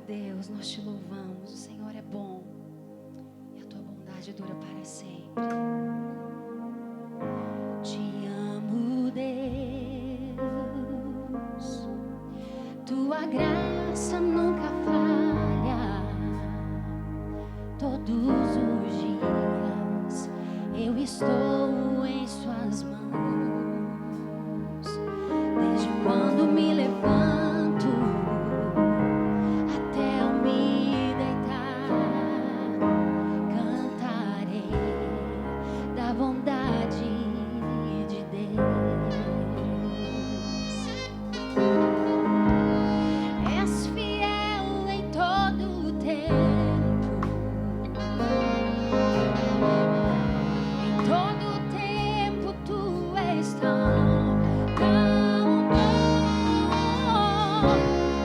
Deus, nós te louvamos. O Senhor é bom e a tua bondade dura para sempre. Te amo, Deus. Tua graça nunca falha. Todos os dias eu estou em suas mãos. Desde quando me levanto até eu me deitar, cantarei da bondade de Deus. És fiel em todo o tempo, em todo o tempo tu és tão bom.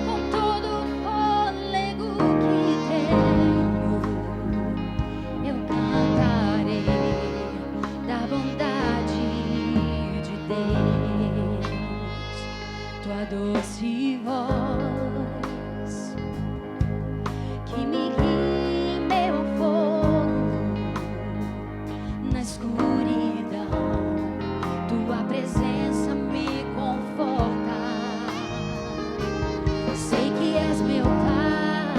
Com todo o fôlego que tenho, eu cantarei da bondade de Deus. Tua doce voz que me guia em meio ao fogo, na escuridão, tua presença me conforta. Sei que és meu Pai,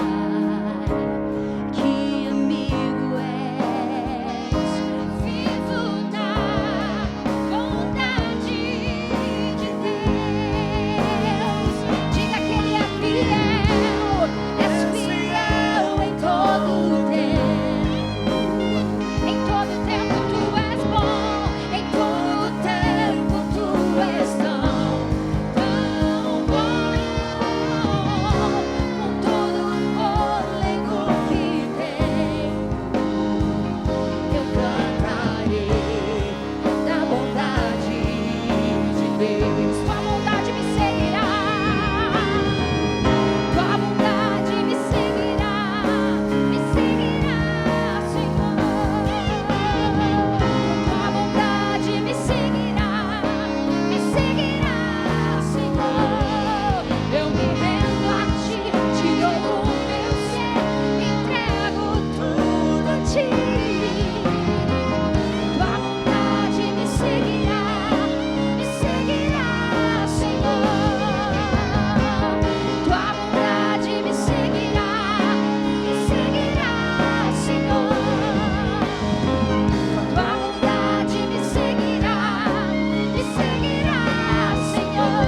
que amigo és. Vivo na bondade de Deus. Diga que Ele é fiel, és fiel em todo o tempo. Em todo o tempo tu és bom, em todo o tempo tu és tão bom. Com todo o fôlego que tenho, eu cantarei da bondade de Deus. Tua bondade me seguirá, tua bondade me seguirá, Senhor. Tua bondade me seguirá, Senhor. Eu me rendo a ti, te dou o meu ser, entrego tudo a ti. Tua bondade me seguirá, Senhor. Tua bondade me seguirá, Senhor. Tua bondade me seguirá, Senhor.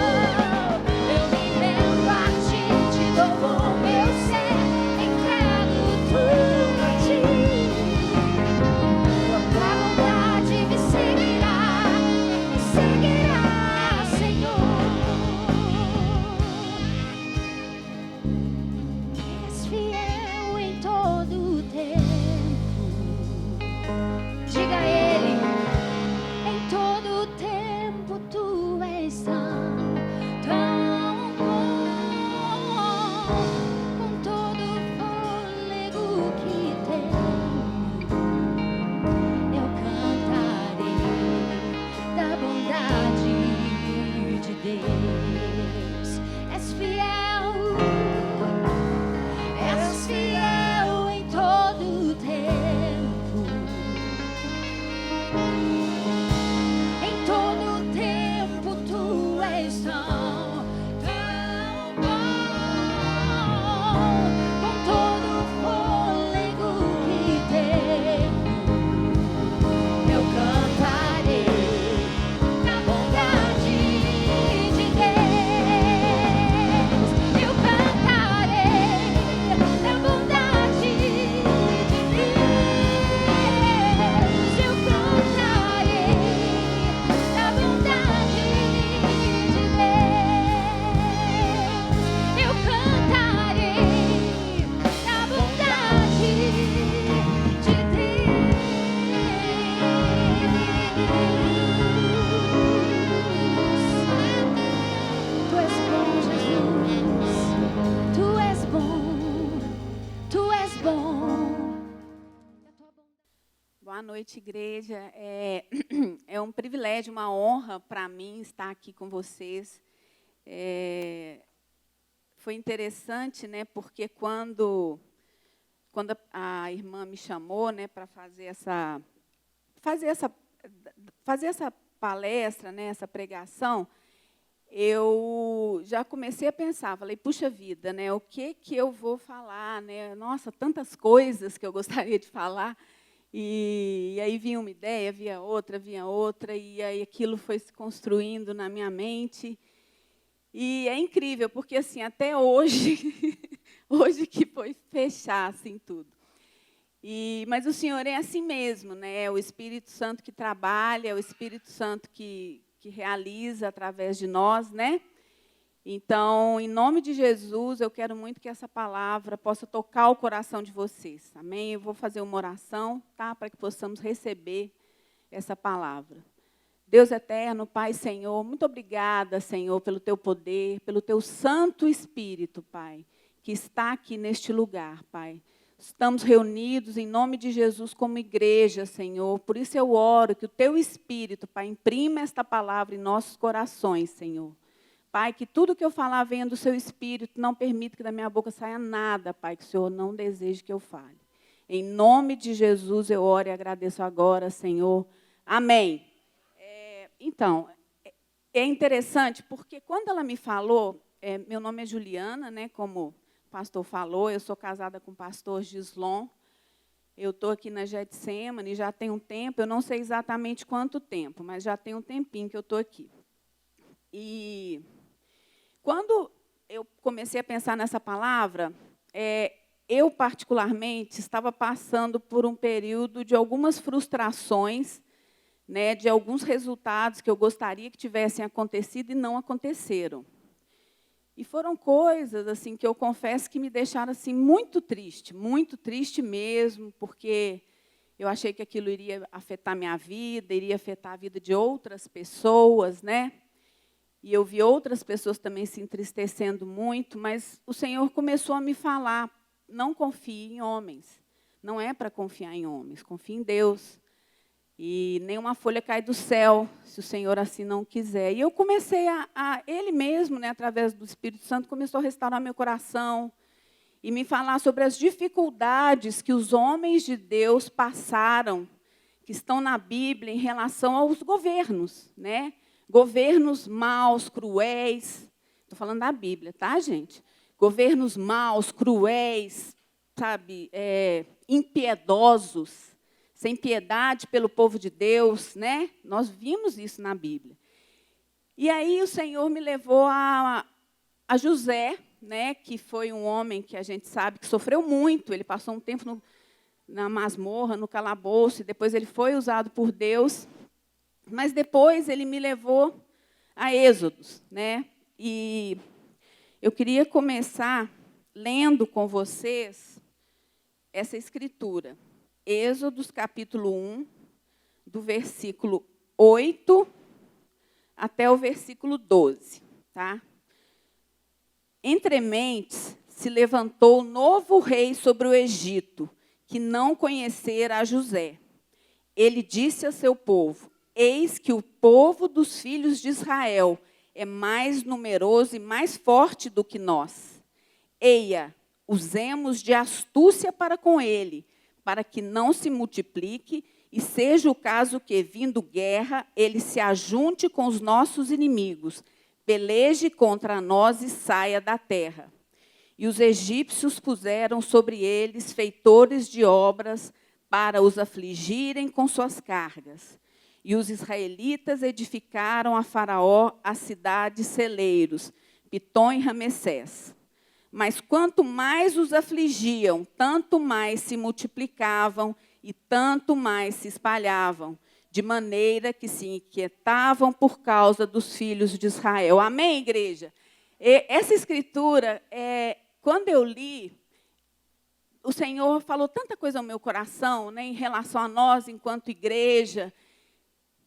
Eu me rendo a ti, te dou o meu ser, entrego tudo a ti. Tua bondade me seguirá, Senhor. És fiel em todo o tempo. Diga a Ele, em todo o tempo tu és tão bom. Com todo o fôlego que tenho, eu cantarei da bondade de Deus. És fiel em todo o tempo. Em todo o tempo tu és tão bom. Com todo o fôlego que tenho, eu cantarei da bondade de Deus. Eu cantarei da bondade de Deus. Eu cantarei da bondade de Deus. Eu cantarei da bondade de Deus. Tu és bom, Jesus. Tu és bom. Tu és bom. Boa noite, igreja. É um privilégio, uma honra para mim estar aqui com vocês. foi interessante, né? Porque quando a irmã me chamou, né, para fazer essa palestra, né, essa pregação, eu já comecei a pensar, falei, puxa vida, né, o que eu vou falar, né? Nossa, tantas coisas que eu gostaria de falar. E aí vinha uma ideia, vinha outra, e aí aquilo foi se construindo na minha mente. E é incrível, porque assim, até hoje, hoje que foi fechar assim tudo. Mas o Senhor é assim mesmo, né? É o Espírito Santo que trabalha, é o Espírito Santo que realiza através de nós, né? Então, em nome de Jesus, eu quero muito que essa palavra possa tocar o coração de vocês, amém? Eu vou fazer uma oração, tá? Para que possamos receber essa palavra. Deus eterno, Pai, Senhor, muito obrigada, Senhor, pelo Teu poder, pelo Teu Santo Espírito, Pai, que está aqui neste lugar, Pai. Estamos reunidos em nome de Jesus como igreja, Senhor. Por isso eu oro que o Teu Espírito, Pai, imprima esta palavra em nossos corações, Senhor. Pai, que tudo que eu falar venha do Seu Espírito, não permita que da minha boca saia nada, Pai, que o Senhor não deseje que eu fale. Em nome de Jesus eu oro e agradeço agora, Senhor. Amém. Então, é interessante, porque quando ela me falou, meu nome é Juliana, né, como o pastor falou, eu sou casada com o pastor Gislon, eu estou aqui na Getsemane, já tem um tempo, eu não sei exatamente quanto tempo, mas já tem um tempinho que eu estou aqui. E quando eu comecei a pensar nessa palavra, eu, particularmente, estava passando por um período de algumas frustrações, né, de alguns resultados que eu gostaria que tivessem acontecido e não aconteceram. E foram coisas assim que eu confesso que me deixaram assim muito triste mesmo, porque eu achei que aquilo iria afetar minha vida, iria afetar a vida de outras pessoas, né? E eu vi outras pessoas também se entristecendo muito, mas o Senhor começou a me falar, não confie em homens, não é para confiar em homens, confie em Deus. E nenhuma folha cai do céu, se o Senhor assim não quiser. E eu comecei Ele mesmo, né, através do Espírito Santo, começou a restaurar meu coração e me falar sobre as dificuldades que os homens de Deus passaram, que estão na Bíblia, em relação aos governos, né? Governos maus, cruéis. Estou falando da Bíblia, tá, gente? Governos maus, cruéis, sabe, impiedosos, sem piedade pelo povo de Deus, né? Nós vimos isso na Bíblia. E aí o Senhor me levou a José, né? Que foi um homem que a gente sabe que sofreu muito. Ele passou um tempo na masmorra, no calabouço, e depois ele foi usado por Deus. Mas depois ele me levou a Êxodos, né? E eu queria começar lendo com vocês essa escritura. Êxodos, capítulo 1, do versículo 8 até o versículo 12. Tá? Entrementes se levantou novo rei sobre o Egito, que não conhecera a José. Ele disse a seu povo, eis que o povo dos filhos de Israel é mais numeroso e mais forte do que nós. Eia, usemos de astúcia para com ele, para que não se multiplique, e seja o caso que, vindo guerra, ele se ajunte com os nossos inimigos, peleje contra nós e saia da terra. E os egípcios puseram sobre eles feitores de obras para os afligirem com suas cargas. E os israelitas edificaram a Faraó as cidades celeiros, Pitom e Ramessés. Mas quanto mais os afligiam, tanto mais se multiplicavam e tanto mais se espalhavam, de maneira que se inquietavam por causa dos filhos de Israel. Amém, igreja? Essa escritura, quando eu li, o Senhor falou tanta coisa ao meu coração, né, em relação a nós enquanto igreja,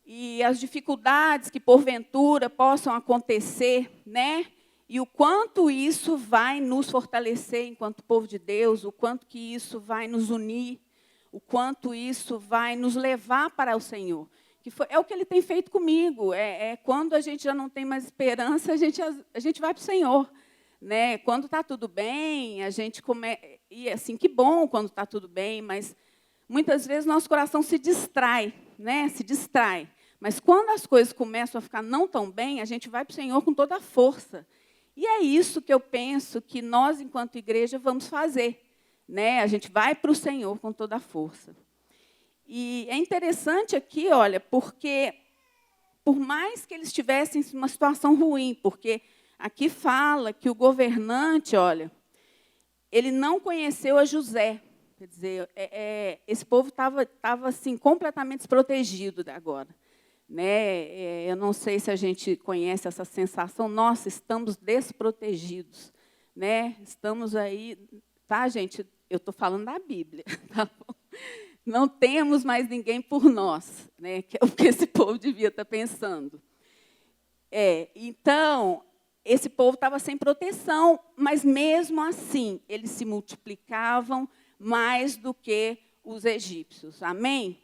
e as dificuldades que porventura possam acontecer, né? E o quanto isso vai nos fortalecer enquanto povo de Deus, o quanto que isso vai nos unir, o quanto isso vai nos levar para o Senhor. É o que Ele tem feito comigo. Quando a gente já não tem mais esperança, a gente vai para o Senhor. né? Quando está tudo bem, a gente e assim, que bom quando está tudo bem, mas muitas vezes nosso coração se distrai, né? Se distrai. Mas quando as coisas começam a ficar não tão bem, a gente vai para o Senhor com toda a força. E é isso que eu penso que nós, enquanto igreja, vamos fazer, né? A gente vai para o Senhor com toda a força. E é interessante aqui, olha, porque por mais que eles estivessem em uma situação ruim, porque aqui fala que o governante, olha, ele não conheceu a José. Quer dizer, esse povo estava assim, completamente desprotegido agora. Né? Eu não sei se a gente conhece essa sensação, nossa, estamos desprotegidos. Né? Estamos aí, tá, gente? Eu estou falando da Bíblia. Tá bom? Não temos mais ninguém por nós, né? Que é o que esse povo devia estar pensando. Então, esse povo estava sem proteção, mas, mesmo assim, eles se multiplicavam mais do que os egípcios. Amém?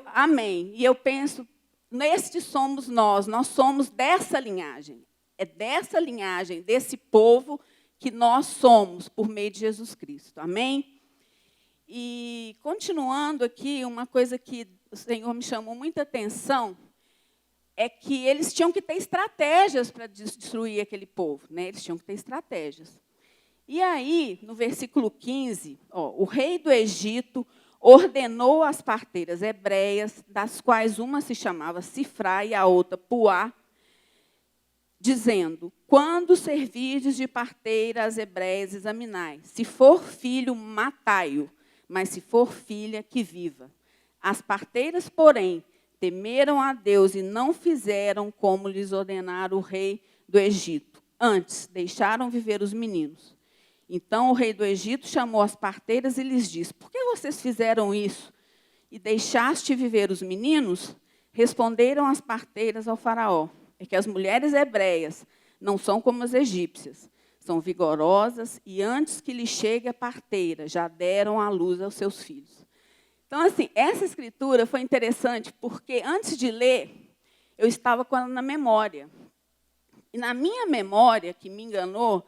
Amém. E eu penso, estes somos nós somos dessa linhagem. É dessa linhagem, desse povo, que nós somos, por meio de Jesus Cristo. Amém? E, continuando aqui, uma coisa que o Senhor me chamou muita atenção é que eles tinham que ter estratégias para destruir aquele povo. Né? Eles tinham que ter estratégias. E aí, no versículo 15, o rei do Egito ordenou às parteiras hebreias, das quais uma se chamava Sifrá e a outra Puá, dizendo: quando servirdes de parteira às hebreias, examinai. Se for filho, matai-o, mas se for filha, que viva. As parteiras, porém, temeram a Deus e não fizeram como lhes ordenara o rei do Egito. Antes, deixaram viver os meninos. Então o rei do Egito chamou as parteiras e lhes disse: por que vocês fizeram isso e deixaste viver os meninos? Responderam as parteiras ao faraó: é que as mulheres hebreias não são como as egípcias, são vigorosas e antes que lhe chegue a parteira, já deram à luz aos seus filhos. Então, assim, essa escritura foi interessante porque, antes de ler, eu estava com ela na memória. E na minha memória, que me enganou,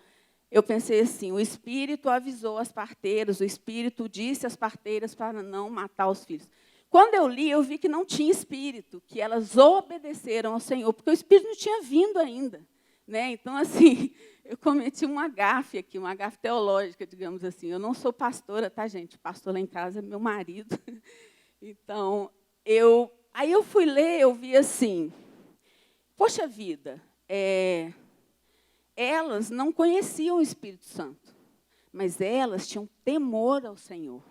eu pensei assim: o Espírito avisou as parteiras, o Espírito disse às parteiras para não matar os filhos. Quando eu li, eu vi que não tinha Espírito, que elas obedeceram ao Senhor, porque o Espírito não tinha vindo ainda. Né? Então, assim, eu cometi uma gafe aqui, uma gafe teológica, digamos assim. Eu não sou pastora, tá, gente? Pastor lá em casa é meu marido. Então, aí eu fui ler, eu vi assim: poxa vida, elas não conheciam o Espírito Santo, mas elas tinham temor ao Senhor.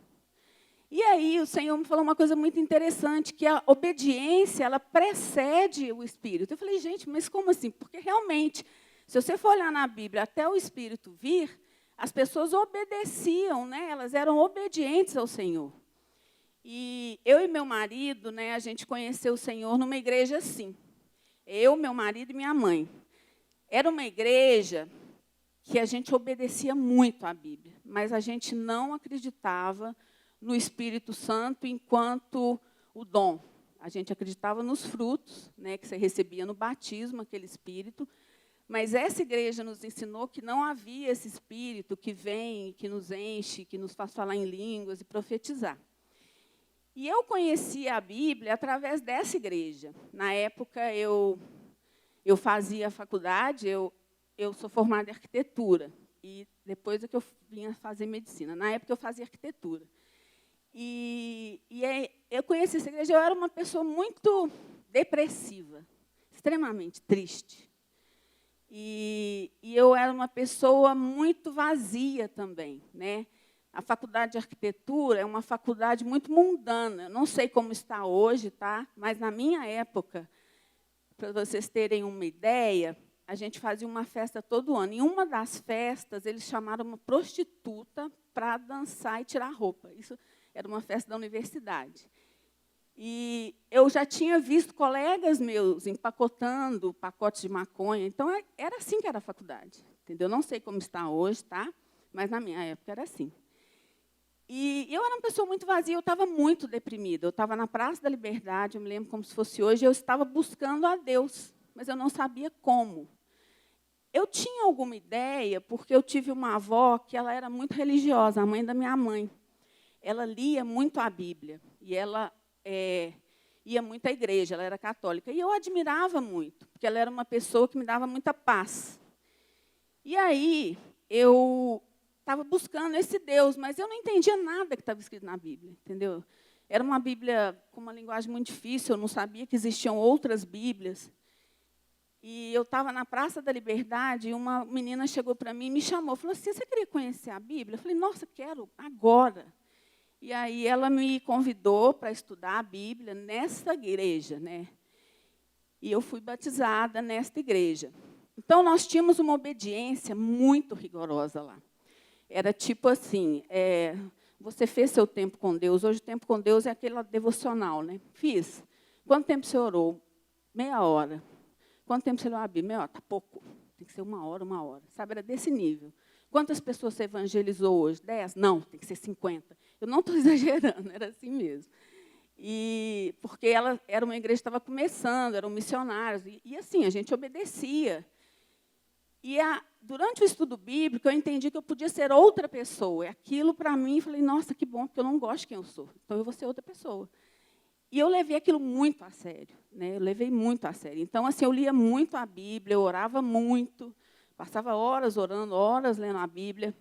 E aí o Senhor me falou uma coisa muito interessante, que a obediência, ela precede o Espírito. Eu falei: gente, mas como assim? Porque realmente, se você for olhar na Bíblia, até o Espírito vir, as pessoas obedeciam, né? Elas eram obedientes ao Senhor. E eu e meu marido, né, a gente conheceu o Senhor numa igreja assim. Eu, meu marido e minha mãe. Era uma igreja que a gente obedecia muito à Bíblia, mas a gente não acreditava no Espírito Santo enquanto o dom. A gente acreditava nos frutos, né, que você recebia no batismo, aquele Espírito, mas essa igreja nos ensinou que não havia esse Espírito que vem, que nos enche, que nos faz falar em línguas e profetizar. E eu conheci a Bíblia através dessa igreja. Na época, eu fazia faculdade, eu sou formada em arquitetura, e depois é que eu vinha fazer medicina. Na época, eu fazia arquitetura. E aí, eu conheci essa igreja, eu era uma pessoa muito depressiva, extremamente triste. E eu era uma pessoa muito vazia também. Né? A faculdade de arquitetura é uma faculdade muito mundana. Eu não sei como está hoje, tá? Mas, na minha época, para vocês terem uma ideia, a gente fazia uma festa todo ano. Em uma das festas, eles chamaram uma prostituta para dançar e tirar roupa. Isso era uma festa da universidade. E eu já tinha visto colegas meus empacotando pacotes de maconha. Então, era assim que era a faculdade. Entendeu? Não sei como está hoje, tá? Mas, na minha época, era assim. E eu era uma pessoa muito vazia, eu estava muito deprimida. Eu estava na Praça da Liberdade, eu me lembro como se fosse hoje, eu estava buscando a Deus, mas eu não sabia como. eu tinha alguma ideia, porque eu tive uma avó que ela era muito religiosa, a mãe da minha mãe. Ela lia muito a Bíblia, e ela ia muito à igreja, ela era católica. E eu admirava muito, porque ela era uma pessoa que me dava muita paz. E aí, eu estava buscando esse Deus, mas eu não entendia nada que estava escrito na Bíblia, entendeu? Era uma Bíblia com uma linguagem muito difícil, eu não sabia que existiam outras Bíblias. E eu estava na Praça da Liberdade, e uma menina chegou para mim e me chamou, falou assim, você queria conhecer a Bíblia? Eu falei, nossa, quero, agora. E aí ela me convidou para estudar a Bíblia nessa igreja, né? E eu fui batizada nesta igreja. Então, nós tínhamos uma obediência muito rigorosa lá. Era tipo assim, você fez seu tempo com Deus, hoje o tempo com Deus é aquele devocional, né? Fiz. Quanto tempo você orou? Meia hora. Quanto tempo você leu a Bíblia? Meia hora, está pouco. Tem que ser uma hora. Sabe, era desse nível. Quantas pessoas você evangelizou hoje? 10? Não, tem que ser 50. Eu não estou exagerando, era assim mesmo. E porque ela era uma igreja que estava começando, eram missionários, e assim, a gente obedecia. E durante o estudo bíblico, eu entendi que eu podia ser outra pessoa. E aquilo, para mim, falei, nossa, que bom, porque eu não gosto de quem eu sou. Então, eu vou ser outra pessoa. E eu levei aquilo muito a sério. Né? Eu levei muito a sério. Então, assim, eu lia muito a Bíblia, eu orava muito, passava horas orando, horas lendo a Bíblia.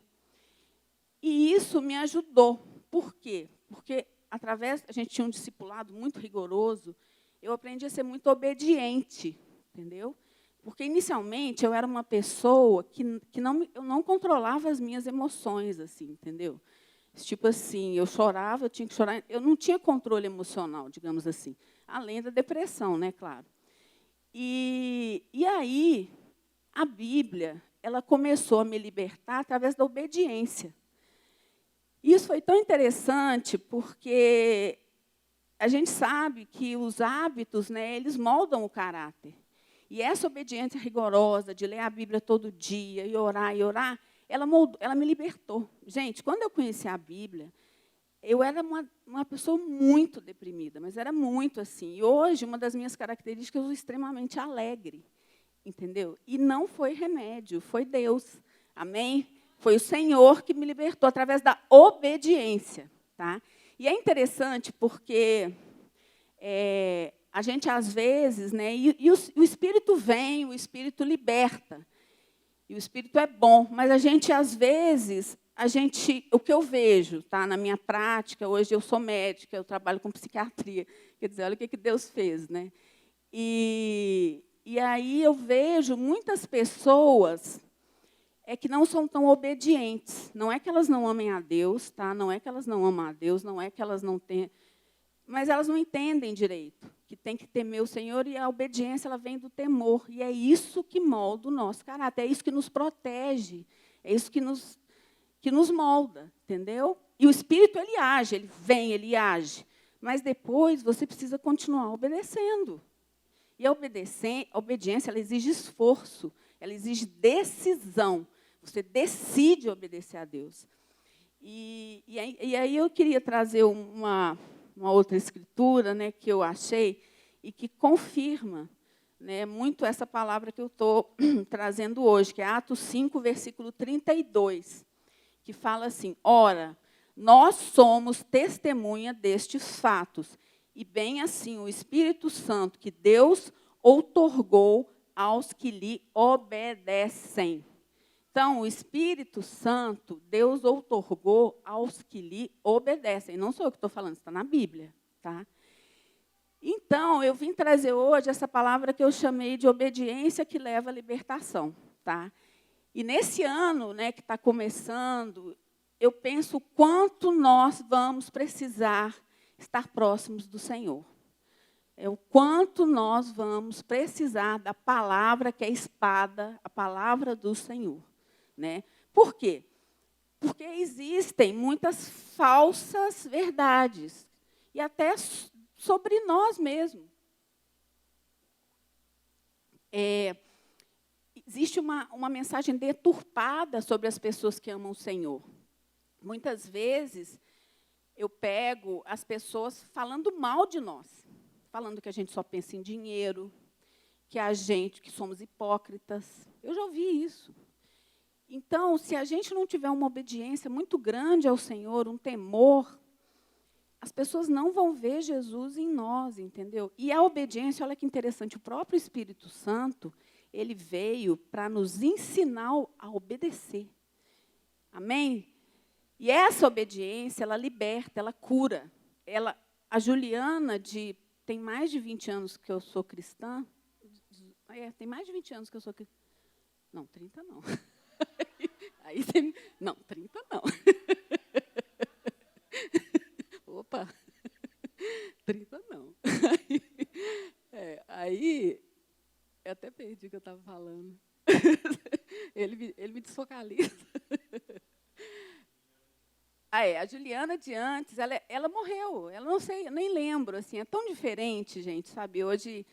E isso me ajudou. Por quê? Porque, a gente tinha um discipulado muito rigoroso, eu aprendi a ser muito obediente, entendeu? Porque, inicialmente, eu era uma pessoa que eu não controlava as minhas emoções, assim, entendeu? Tipo assim, eu chorava, eu tinha que chorar. Eu não tinha controle emocional, digamos assim. Além da depressão, né, claro. E aí, a Bíblia, ela começou a me libertar através da obediência. Isso foi tão interessante, porque a gente sabe que os hábitos, né, eles moldam o caráter. E essa obediência rigorosa de ler a Bíblia todo dia e orar, ela me libertou. Gente, quando eu conheci a Bíblia, eu era uma pessoa muito deprimida, mas era muito assim. E hoje, uma das minhas características, eu sou extremamente alegre, entendeu? E não foi remédio, foi Deus. Amém? Foi o Senhor que me libertou através da obediência. Tá? E é interessante porque a gente, às vezes, né, o Espírito vem, o Espírito liberta. E o Espírito é bom, mas a gente, às vezes, o que eu vejo, tá, na minha prática, hoje eu sou médica, eu trabalho com psiquiatria, quer dizer, olha o que Deus fez. Né? E aí eu vejo muitas pessoas que não são tão obedientes. Não é que elas não amem a Deus, tá? Não é que elas não amam a Deus, não é que elas não têm... Mas elas não entendem direito, que tem que temer o Senhor, e a obediência ela vem do temor. E é isso que molda o nosso caráter, é isso que nos protege, é isso que nos molda, entendeu? E o Espírito, ele age, ele vem, ele age. Mas depois você precisa continuar obedecendo. E a obediência, ela exige esforço, ela exige decisão. Você decide obedecer a Deus. E aí eu queria trazer uma outra escritura, né, que eu achei e que confirma, né, muito essa palavra que eu estou trazendo hoje, que é Atos 5, versículo 32, que fala assim, ora, nós somos testemunha destes fatos, e bem assim o Espírito Santo que Deus outorgou aos que lhe obedecem. Então, o Espírito Santo, Deus outorgou aos que lhe obedecem. Não sou eu que estou falando, está na Bíblia. Tá? Então, eu vim trazer hoje essa palavra que eu chamei de obediência que leva à libertação. Tá? E nesse ano, né, que está começando, eu penso o quanto nós vamos precisar estar próximos do Senhor. O quanto nós vamos precisar da palavra que é a espada, a palavra do Senhor. Né? Por quê? Porque existem muitas falsas verdades, e até sobre nós mesmos. Existe uma mensagem deturpada sobre as pessoas que amam o Senhor. Muitas vezes, eu pego as pessoas falando mal de nós, falando que a gente só pensa em dinheiro, que somos hipócritas. Eu já ouvi isso. Então, se a gente não tiver uma obediência muito grande ao Senhor, um temor, as pessoas não vão ver Jesus em nós, entendeu? E a obediência, olha que interessante, o próprio Espírito Santo, ele veio para nos ensinar a obedecer. Amém? E essa obediência, ela liberta, ela cura. A Juliana, tem mais de 20 anos que eu sou cristã. Tem mais de 20 anos que eu sou cristã. Não, 30 não. Aí você, não, 30 não. Opa, 30 não. Aí eu até perdi o que eu estava falando. Ele me desfocaliza. A Juliana de antes, ela morreu. Ela não sei, eu nem lembro, assim, é tão diferente, gente, sabe? Hoje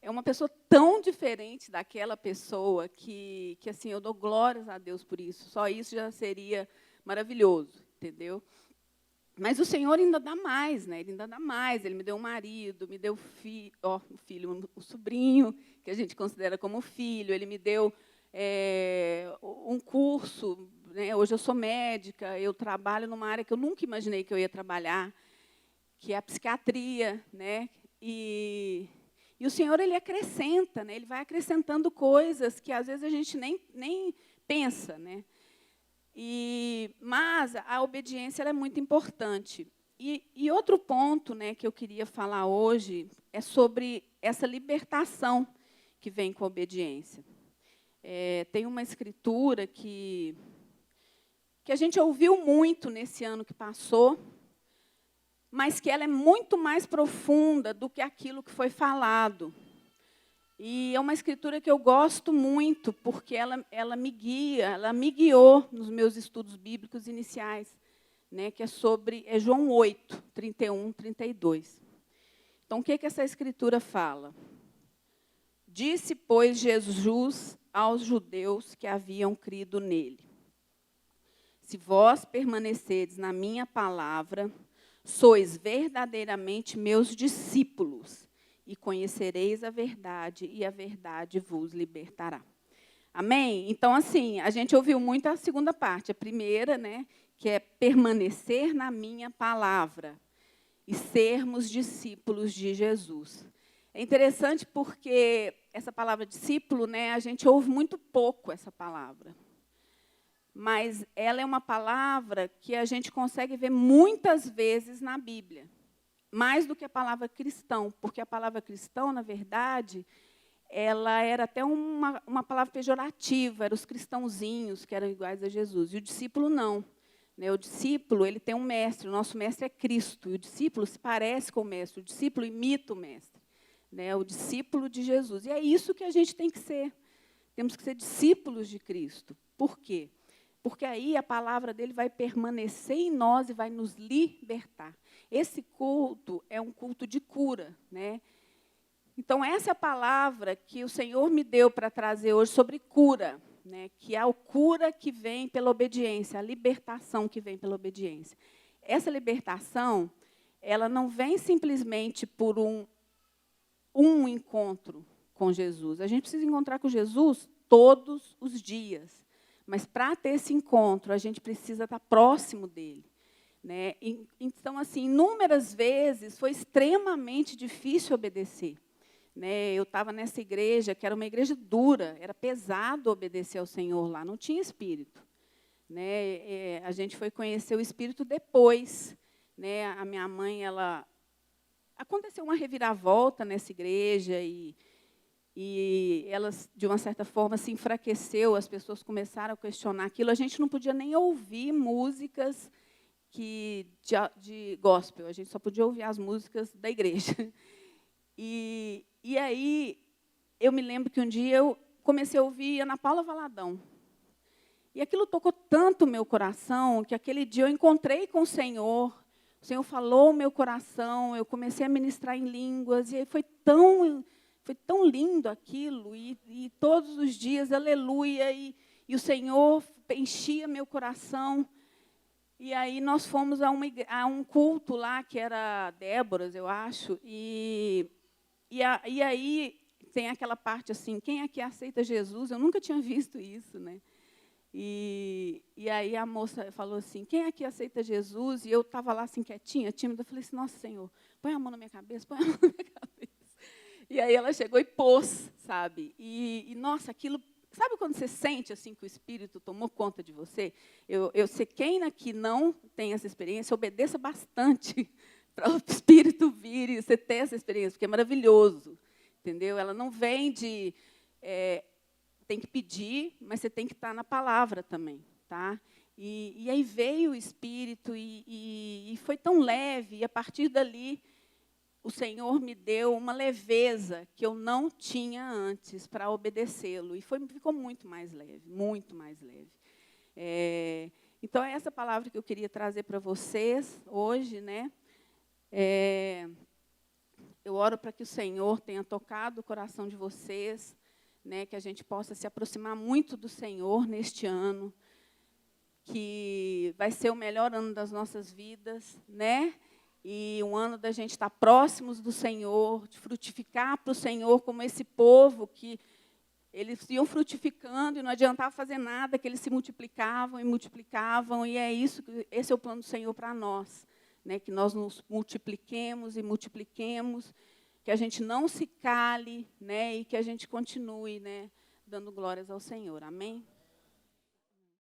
é uma pessoa tão diferente daquela pessoa que assim, eu dou glórias a Deus por isso. Só isso já seria maravilhoso, entendeu? Mas o Senhor ainda dá mais, né? Ele ainda dá mais. Ele me deu um marido, me deu o sobrinho, que a gente considera como filho. Ele me deu um curso, né? Hoje eu sou médica, eu trabalho numa área que eu nunca imaginei que eu ia trabalhar, que é a psiquiatria, né? E o Senhor, ele acrescenta, né? Ele vai acrescentando coisas que às vezes a gente nem pensa, né? Mas a obediência ela é muito importante. E outro ponto, né, que eu queria falar hoje é sobre essa libertação que vem com a obediência. Tem uma escritura que a gente ouviu muito nesse ano que passou, mas que ela é muito mais profunda do que aquilo que foi falado. E é uma escritura que eu gosto muito, porque ela me guia, ela me guiou nos meus estudos bíblicos iniciais, né, que é João 8, 31, 32. Então, o que essa escritura fala? Disse, pois, Jesus aos judeus que haviam crido nele: se vós permanecerdes na minha palavra, sois verdadeiramente meus discípulos, e conhecereis a verdade, e a verdade vos libertará. Amém? Então, assim, a gente ouviu muito a segunda parte. A primeira, né, que é permanecer na minha palavra e sermos discípulos de Jesus. É interessante porque essa palavra discípulo, né, a gente ouve muito pouco essa palavra. Mas ela é uma palavra que a gente consegue ver muitas vezes na Bíblia. Mais do que a palavra cristão, porque a palavra cristão, na verdade, ela era até uma palavra pejorativa, eram os cristãozinhos que eram iguais a Jesus, e o discípulo não. Né? O discípulo, ele tem um mestre, o nosso mestre é Cristo, e o discípulo se parece com o mestre, o discípulo imita o mestre, né? O discípulo de Jesus. E é isso que a gente tem que ser. Temos que ser discípulos de Cristo. Por quê? Porque aí a palavra dele vai permanecer em nós e vai nos libertar. Esse culto é um culto de cura, né? Então, essa é a palavra que o Senhor me deu para trazer hoje sobre cura, né? Que é a cura que vem pela obediência, a libertação que vem pela obediência. Essa libertação, ela não vem simplesmente por um encontro com Jesus. A gente precisa encontrar com Jesus todos os dias. Mas, para ter esse encontro, a gente precisa estar próximo dele. Né? Então, assim, inúmeras vezes foi extremamente difícil obedecer. Né? Eu estava nessa igreja, que era uma igreja dura, era pesado obedecer ao Senhor lá, não tinha espírito. Né? A gente foi conhecer o espírito depois. Né? A minha mãe, aconteceu uma reviravolta nessa igreja e ela, de uma certa forma, se enfraqueceu, as pessoas começaram a questionar aquilo. A gente não podia nem ouvir músicas de gospel, a gente só podia ouvir as músicas da igreja. E aí, eu me lembro que um dia eu comecei a ouvir Ana Paula Valadão. E aquilo tocou tanto o meu coração, que aquele dia eu encontrei com o Senhor falou o meu coração, eu comecei a ministrar em línguas, e aí foi tão lindo aquilo, e todos os dias, aleluia, e o Senhor enchia meu coração. E aí nós fomos a um culto lá, que era Déboras, eu acho, e aí tem aquela parte assim, quem aqui aceita Jesus? Eu nunca tinha visto isso, né? E aí a moça falou assim, quem aqui aceita Jesus? E eu estava lá assim, quietinha, tímida, eu falei assim, nossa, Senhor, põe a mão na minha cabeça, põe a mão na minha cabeça. E aí ela chegou e pôs, sabe? E nossa, aquilo... Sabe quando você sente assim que o Espírito tomou conta de você? Eu sei, quem aqui não tem essa experiência, obedeça bastante para o Espírito vir e você ter essa experiência, porque é maravilhoso, entendeu? Ela não vem de... tem que pedir, mas você tem que estar na palavra também, tá? E aí veio o Espírito e foi tão leve, e a partir dali o Senhor me deu uma leveza que eu não tinha antes para obedecê-lo. E ficou muito mais leve, muito mais leve. Então, é essa palavra que eu queria trazer para vocês hoje, né? Eu oro para que o Senhor tenha tocado o coração de vocês, né? Que a gente possa se aproximar muito do Senhor neste ano, que vai ser o melhor ano das nossas vidas, né? E um ano da gente estar próximos do Senhor, de frutificar para o Senhor, como esse povo que eles iam frutificando e não adiantava fazer nada, que eles se multiplicavam, e é isso, esse é o plano do Senhor para nós, né? Que nós nos multipliquemos e multipliquemos, que a gente não se cale, né? E que a gente continue, né? Dando glórias ao Senhor. Amém?